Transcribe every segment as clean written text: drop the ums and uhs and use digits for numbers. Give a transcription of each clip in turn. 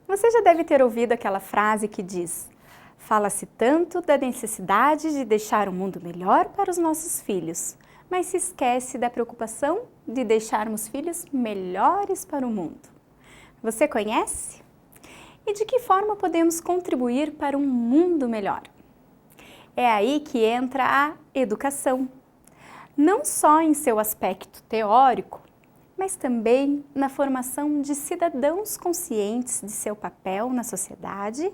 Você já deve ter ouvido aquela frase que diz: fala-se tanto da necessidade de deixar o mundo melhor para os nossos filhos, mas se esquece da preocupação de deixarmos filhos melhores para o mundo. Você conhece? E de que forma podemos contribuir para um mundo melhor? É aí que entra a educação, não só em seu aspecto teórico, mas também na formação de cidadãos conscientes de seu papel na sociedade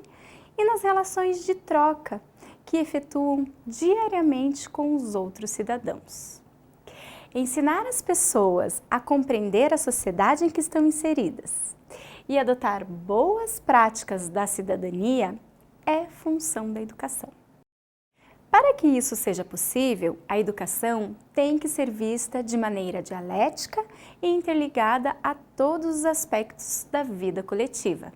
e nas relações de troca que efetuam diariamente com os outros cidadãos. Ensinar as pessoas a compreender a sociedade em que estão inseridas e adotar boas práticas da cidadania é função da educação. Para que isso seja possível, a educação tem que ser vista de maneira dialética e interligada a todos os aspectos da vida coletiva.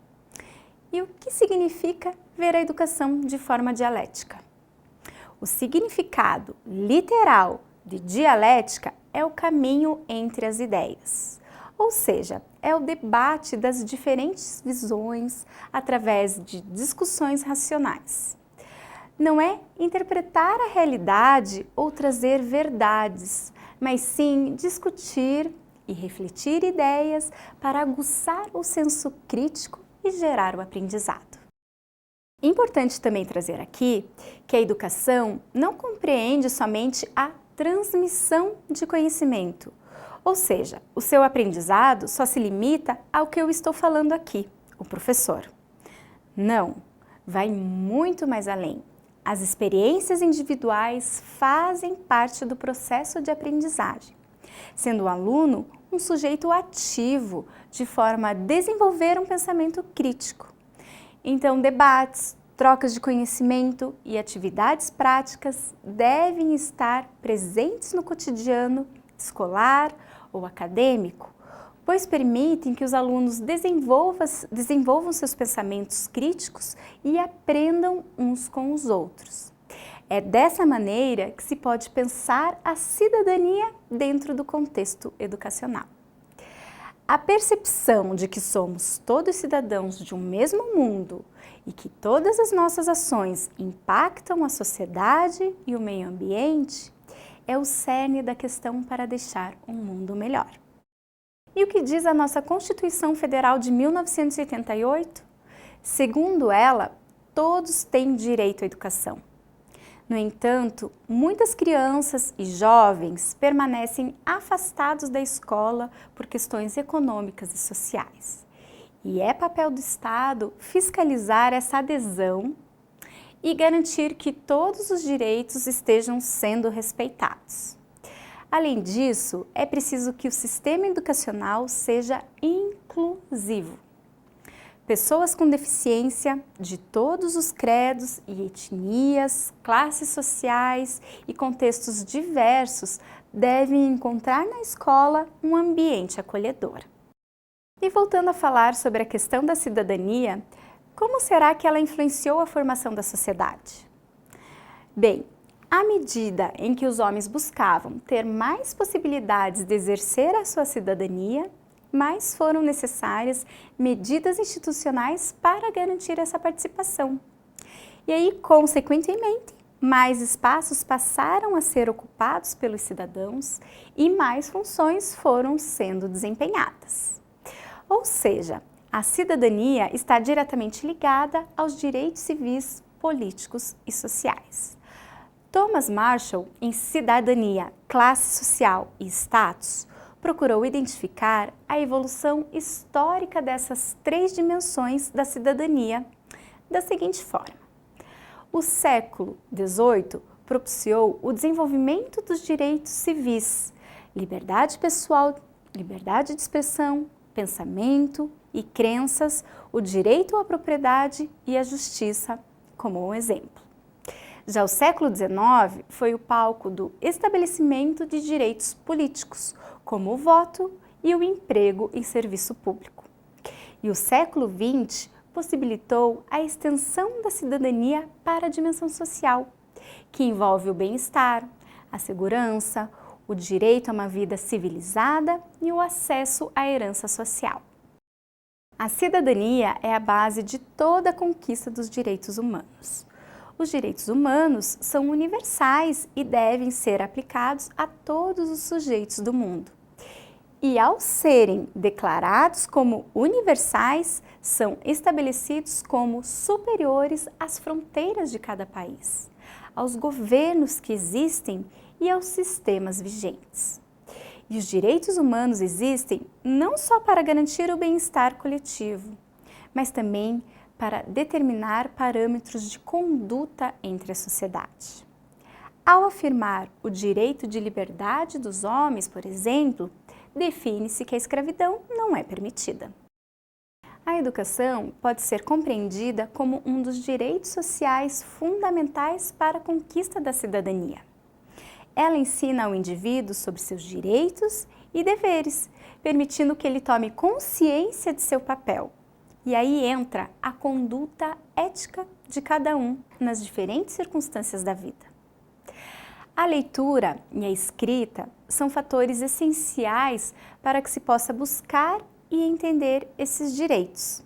E o que significa ver a educação de forma dialética? O significado literal de dialética é o caminho entre as ideias, ou seja, é o debate das diferentes visões através de discussões racionais. Não é interpretar a realidade ou trazer verdades, mas sim discutir e refletir ideias para aguçar o senso crítico e gerar o aprendizado. Importante também trazer aqui que a educação não compreende somente a transmissão de conhecimento, ou seja, o seu aprendizado só se limita ao que eu estou falando aqui, o professor. Não, vai muito mais além. As experiências individuais fazem parte do processo de aprendizagem, sendo o aluno um sujeito ativo, de forma a desenvolver um pensamento crítico. Então, debates, trocas de conhecimento e atividades práticas devem estar presentes no cotidiano escolar ou acadêmico, pois permitem que os alunos desenvolvam seus pensamentos críticos e aprendam uns com os outros. É dessa maneira que se pode pensar a cidadania dentro do contexto educacional. A percepção de que somos todos cidadãos de um mesmo mundo e que todas as nossas ações impactam a sociedade e o meio ambiente é o cerne da questão para deixar um mundo melhor. E o que diz a nossa Constituição Federal de 1988? Segundo ela, todos têm direito à educação. No entanto, muitas crianças e jovens permanecem afastados da escola por questões econômicas e sociais. E é papel do Estado fiscalizar essa adesão e garantir que todos os direitos estejam sendo respeitados. Além disso, é preciso que o sistema educacional seja inclusivo. Pessoas com deficiência de todos os credos e etnias, classes sociais e contextos diversos devem encontrar na escola um ambiente acolhedor. E voltando a falar sobre a questão da cidadania, como será que ela influenciou a formação da sociedade? Bem, à medida em que os homens buscavam ter mais possibilidades de exercer a sua cidadania, mais foram necessárias medidas institucionais para garantir essa participação. E aí, consequentemente, mais espaços passaram a ser ocupados pelos cidadãos e mais funções foram sendo desempenhadas. Ou seja, a cidadania está diretamente ligada aos direitos civis, políticos e sociais. Thomas Marshall, em Cidadania, Classe Social e Status, procurou identificar a evolução histórica dessas três dimensões da cidadania da seguinte forma. O século XVIII propiciou o desenvolvimento dos direitos civis, liberdade pessoal, liberdade de expressão, pensamento e crenças, o direito à propriedade e à justiça, como um exemplo. Já o século XIX foi o palco do estabelecimento de direitos políticos, como o voto e o emprego em serviço público. E o século XX possibilitou a extensão da cidadania para a dimensão social, que envolve o bem-estar, a segurança, o direito a uma vida civilizada e o acesso à herança social. A cidadania é a base de toda a conquista dos direitos humanos. Os direitos humanos são universais e devem ser aplicados a todos os sujeitos do mundo. E ao serem declarados como universais, são estabelecidos como superiores às fronteiras de cada país, aos governos que existem e aos sistemas vigentes. E os direitos humanos existem não só para garantir o bem-estar coletivo, mas também para determinar parâmetros de conduta entre a sociedade. Ao afirmar o direito de liberdade dos homens, por exemplo, define-se que a escravidão não é permitida. A educação pode ser compreendida como um dos direitos sociais fundamentais para a conquista da cidadania. Ela ensina ao indivíduo sobre seus direitos e deveres, permitindo que ele tome consciência de seu papel. E aí entra a conduta ética de cada um nas diferentes circunstâncias da vida. A leitura e a escrita são fatores essenciais para que se possa buscar e entender esses direitos.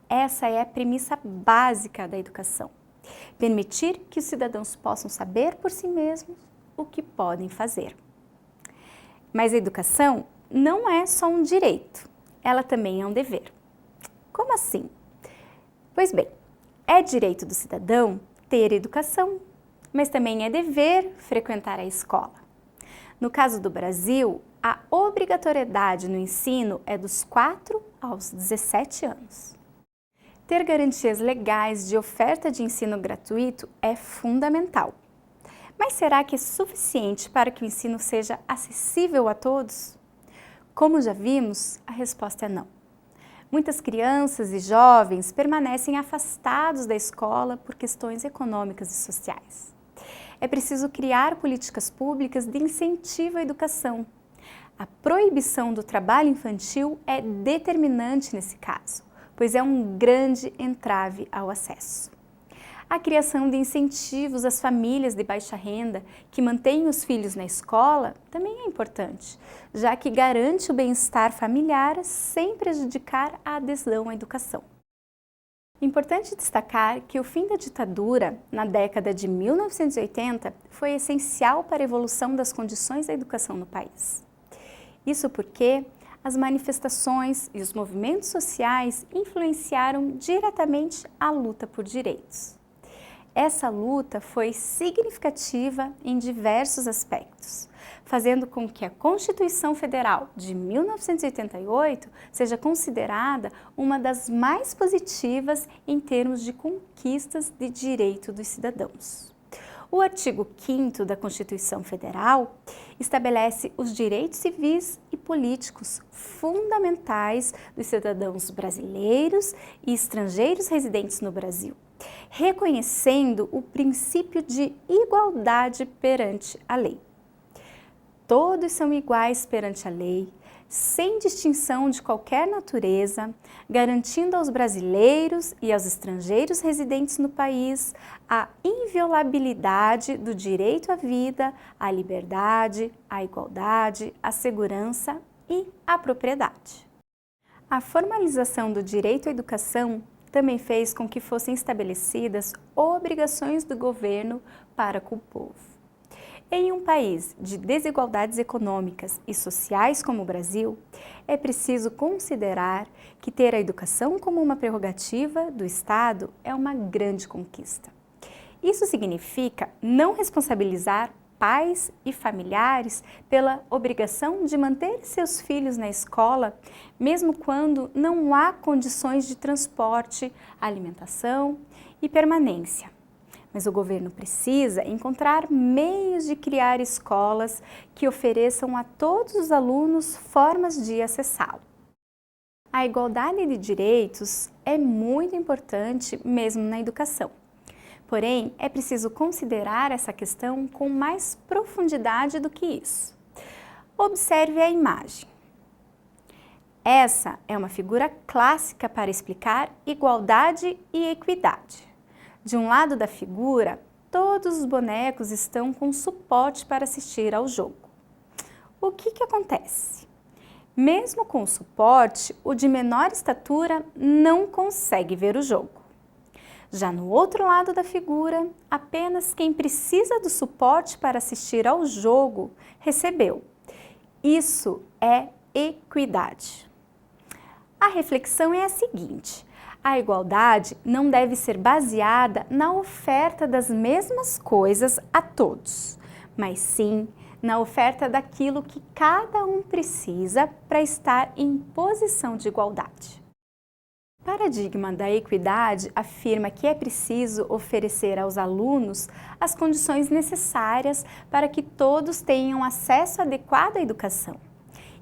Essa é a premissa básica da educação: permitir que os cidadãos possam saber por si mesmos o que podem fazer. Mas a educação não é só um direito, ela também é um dever. Como assim? Pois bem, é direito do cidadão ter educação, mas também é dever frequentar a escola. No caso do Brasil, a obrigatoriedade no ensino é dos 4 aos 17 anos. Ter garantias legais de oferta de ensino gratuito é fundamental. Mas será que é suficiente para que o ensino seja acessível a todos? Como já vimos, a resposta é não. Muitas crianças e jovens permanecem afastados da escola por questões econômicas e sociais. É preciso criar políticas públicas de incentivo à educação. A proibição do trabalho infantil é determinante nesse caso, pois é um grande entrave ao acesso. A criação de incentivos às famílias de baixa renda que mantêm os filhos na escola também é importante, já que garante o bem-estar familiar sem prejudicar a adesão à educação. Importante destacar que o fim da ditadura, na década de 1980, foi essencial para a evolução das condições da educação no país. Isso porque as manifestações e os movimentos sociais influenciaram diretamente a luta por direitos. Essa luta foi significativa em diversos aspectos, fazendo com que a Constituição Federal de 1988 seja considerada uma das mais positivas em termos de conquistas de direito dos cidadãos. O artigo 5º da Constituição Federal estabelece os direitos civis e políticos fundamentais dos cidadãos brasileiros e estrangeiros residentes no Brasil, reconhecendo o princípio de igualdade perante a lei. Todos são iguais perante a lei, sem distinção de qualquer natureza, garantindo aos brasileiros e aos estrangeiros residentes no país a inviolabilidade do direito à vida, à liberdade, à igualdade, à segurança e à propriedade. A formalização do direito à educação também fez com que fossem estabelecidas obrigações do governo para com o povo. Em um país de desigualdades econômicas e sociais como o Brasil, é preciso considerar que ter a educação como uma prerrogativa do Estado é uma grande conquista. Isso significa não responsabilizar pais e familiares pela obrigação de manter seus filhos na escola, mesmo quando não há condições de transporte, alimentação e permanência. Mas o governo precisa encontrar meios de criar escolas que ofereçam a todos os alunos formas de acessá-lo. A igualdade de direitos é muito importante mesmo na educação. Porém, é preciso considerar essa questão com mais profundidade do que isso. Observe a imagem. Essa é uma figura clássica para explicar igualdade e equidade. De um lado da figura, todos os bonecos estão com suporte para assistir ao jogo. O que acontece? Mesmo com o suporte, o de menor estatura não consegue ver o jogo. Já no outro lado da figura, apenas quem precisa do suporte para assistir ao jogo recebeu. Isso é equidade. A reflexão é a seguinte: a igualdade não deve ser baseada na oferta das mesmas coisas a todos, mas sim na oferta daquilo que cada um precisa para estar em posição de igualdade. O paradigma da equidade afirma que é preciso oferecer aos alunos as condições necessárias para que todos tenham acesso adequado à educação.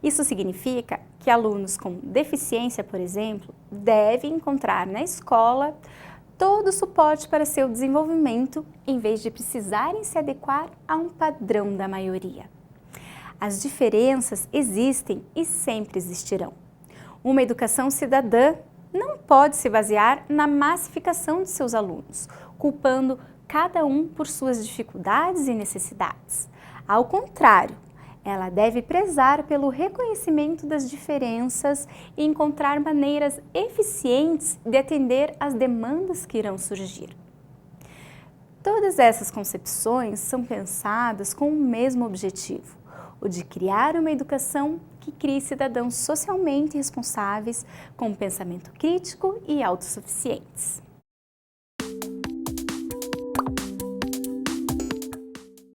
Isso significa que alunos com deficiência, por exemplo, devem encontrar na escola todo o suporte para seu desenvolvimento, em vez de precisarem se adequar a um padrão da maioria. As diferenças existem e sempre existirão. Uma educação cidadã não pode se basear na massificação de seus alunos, culpando cada um por suas dificuldades e necessidades. Ao contrário, ela deve prezar pelo reconhecimento das diferenças e encontrar maneiras eficientes de atender às demandas que irão surgir. Todas essas concepções são pensadas com o mesmo objetivo, o de criar uma educação que crie cidadãos socialmente responsáveis, com pensamento crítico e autossuficientes.